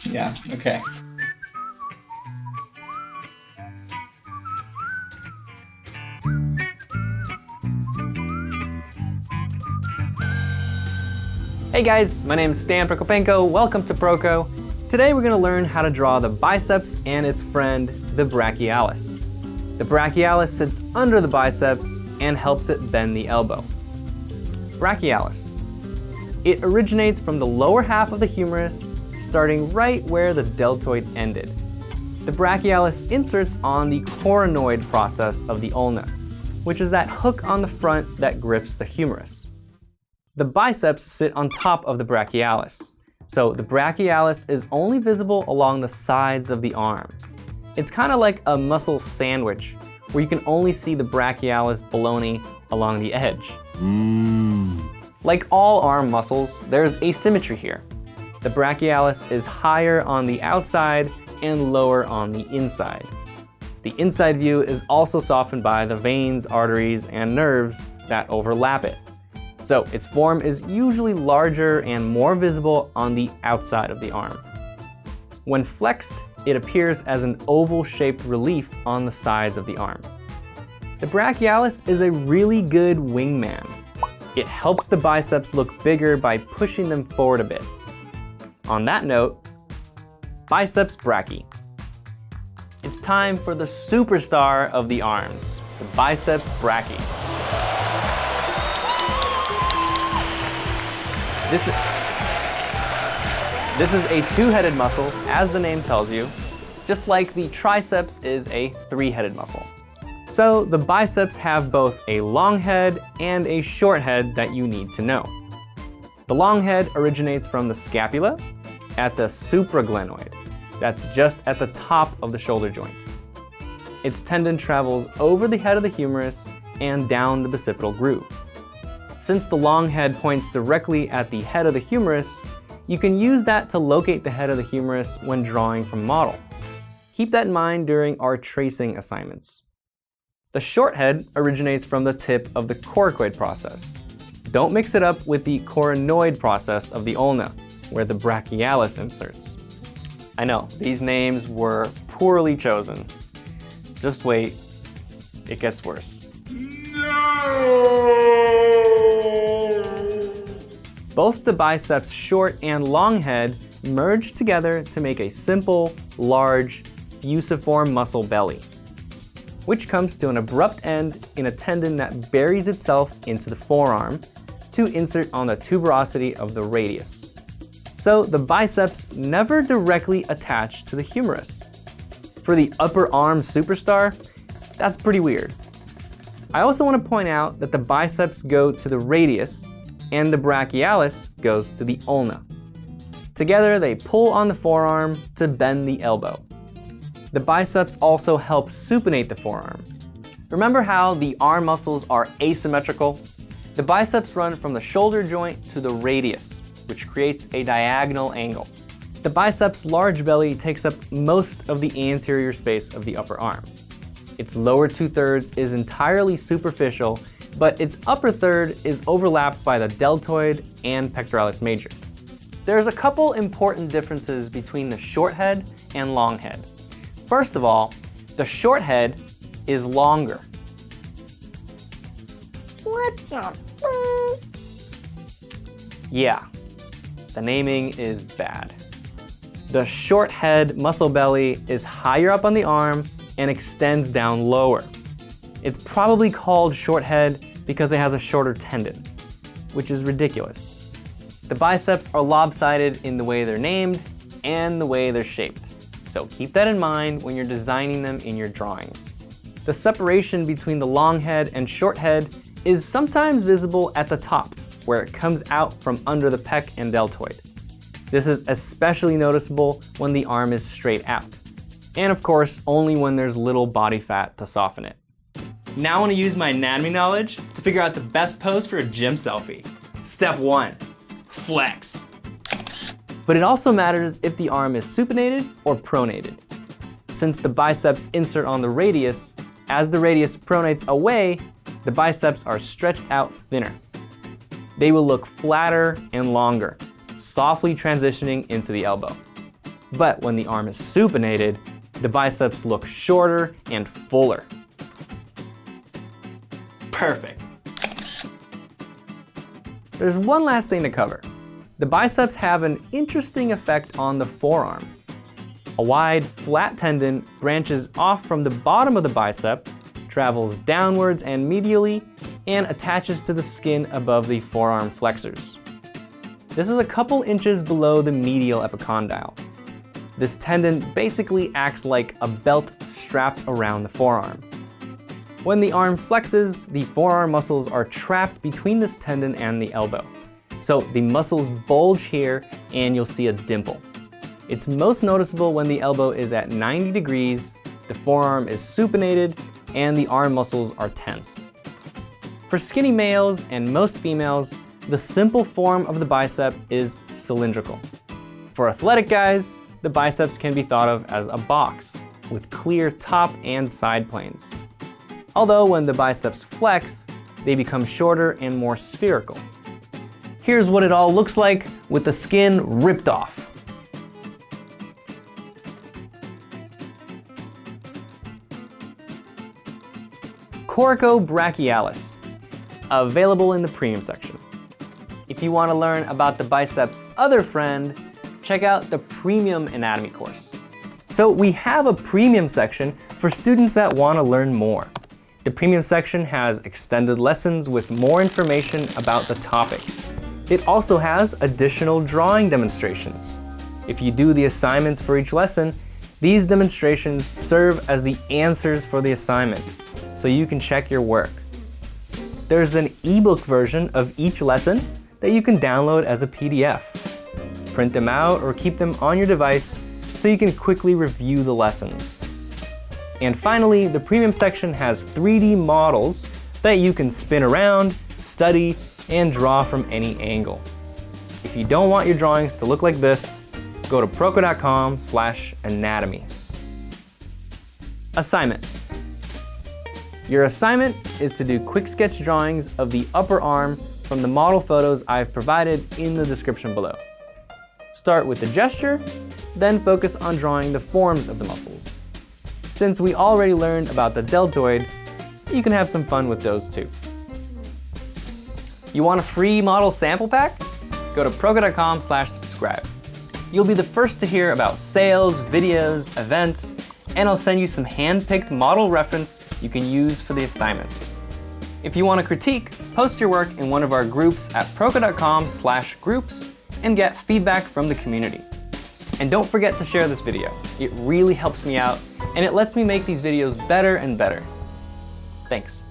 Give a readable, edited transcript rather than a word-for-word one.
Yeah, okay. Hey guys, my name is Prokopenko. Welcome to Proko. Today we're going to learn how to draw the biceps and its friend, the brachialis. The brachialis sits under the biceps and helps it bend the elbow. Brachialis. It originates from the lower half of the humerus, starting right where the deltoid ended. The brachialis inserts on the coronoid process of the ulna, which is that hook on the front that grips the humerus. The biceps sit on top of the brachialis, so the brachialis is only visible along the sides of the arm. It's kind of like a muscle sandwich, where you can only see the brachialis bologna along the edge. Like all arm muscles, there's asymmetry here. The brachialis is higher on the outside and lower on the inside. The inside view is also softened by the veins, arteries, and nerves that overlap it. So its form is usually larger and more visible on the outside of the arm. When flexed, it appears as an oval-shaped relief on the sides of the arm. The brachialis is a really good wingman. It helps the biceps look bigger by pushing them forward a bit. On that note, Biceps Brachi. It's time for the superstar of the arms, the Biceps Brachi. This is a two-headed muscle, as the name tells you, just like the triceps is a three-headed muscle. So the biceps have both a long head and a short head that you need to know. The long head originates from the scapula at the supraglenoid. That's just at the top of the shoulder joint. Its tendon travels over the head of the humerus and down the bicipital groove. Since the long head points directly at the head of the humerus, you can use that to locate the head of the humerus when drawing from model. Keep that in mind during our tracing assignments. The short head originates from the tip of the coracoid process. Don't mix it up with the coronoid process of the ulna, where the brachialis inserts. I know, these names were poorly chosen. Just wait, it gets worse. Both the biceps' short and long head merge together to make a simple, large, fusiform muscle belly, which comes to an abrupt end in a tendon that buries itself into the forearm to insert on the tuberosity of the radius. So the biceps never directly attach to the humerus. For the upper arm superstar, that's pretty weird. I also want to point out that the biceps go to the radius and the brachialis goes to the ulna. Together they pull on the forearm to bend the elbow. The biceps also help supinate the forearm. Remember how the arm muscles are asymmetrical? The biceps run from the shoulder joint to the radius, which creates a diagonal angle. The biceps' large belly takes up most of the anterior space of the upper arm. Its lower two-thirds is entirely superficial, but its upper third is overlapped by the deltoid and pectoralis major. There's a couple important differences between the short head and long head. First of all, the short head is longer. What the? Yeah, the naming is bad. The short head muscle belly is higher up on the arm and extends down lower. It's probably called short head because it has a shorter tendon, which is ridiculous. The biceps are lopsided in the way they're named and the way they're shaped, so keep that in mind when you're designing them in your drawings. The separation between the long head and short head is sometimes visible at the top, where it comes out from under the pec and deltoid. This is especially noticeable when the arm is straight out, and of course, only when there's little body fat to soften it. Now I want to use my anatomy knowledge to figure out the best pose for a gym selfie. Step 1, flex. But it also matters if the arm is supinated or pronated. Since the biceps insert on the radius, as the radius pronates away, the biceps are stretched out thinner. They will look flatter and longer, softly transitioning into the elbow. But when the arm is supinated, the biceps look shorter and fuller. Perfect. There's one last thing to cover. The biceps have an interesting effect on the forearm. A wide, flat tendon branches off from the bottom of the bicep, travels downwards and medially, and attaches to the skin above the forearm flexors. This is a couple inches below the medial epicondyle. This tendon basically acts like a belt strapped around the forearm. When the arm flexes, the forearm muscles are trapped between this tendon and the elbow. So the muscles bulge here and you'll see a dimple. It's most noticeable when the elbow is at 90 degrees, the forearm is supinated, and the arm muscles are tensed. For skinny males and most females, the simple form of the bicep is cylindrical. For athletic guys, the biceps can be thought of as a box with clear top and side planes. Although when the biceps flex, they become shorter and more spherical. Here's what it all looks like with the skin ripped off. Brachialis, available in the premium section. If you want to learn about the biceps' other friend, check out the premium anatomy course. So we have a premium section for students that want to learn more. The premium section has extended lessons with more information about the topic. It also has additional drawing demonstrations. If you do the assignments for each lesson, these demonstrations serve as the answers for the assignment, so you can check your work. There's an ebook version of each lesson that you can download as a PDF. Print them out or keep them on your device so you can quickly review the lessons. And finally, the premium section has 3D models that you can spin around, study, and draw from any angle. If you don't want your drawings to look like this, go to proko.com/anatomy. Assignment. Your assignment is to do quick sketch drawings of the upper arm from the model photos I've provided in the description below. Start with the gesture, then focus on drawing the forms of the muscles. Since we already learned about the deltoid, you can have some fun with those too. You want a free model sample pack? Go to proko.com/subscribe. You'll be the first to hear about sales, videos, events, and I'll send you some hand-picked model reference you can use for the assignments. If you want to critique, post your work in one of our groups at proko.com/groups and get feedback from the community. And don't forget to share this video. It really helps me out and it lets me make these videos better and better. Thanks.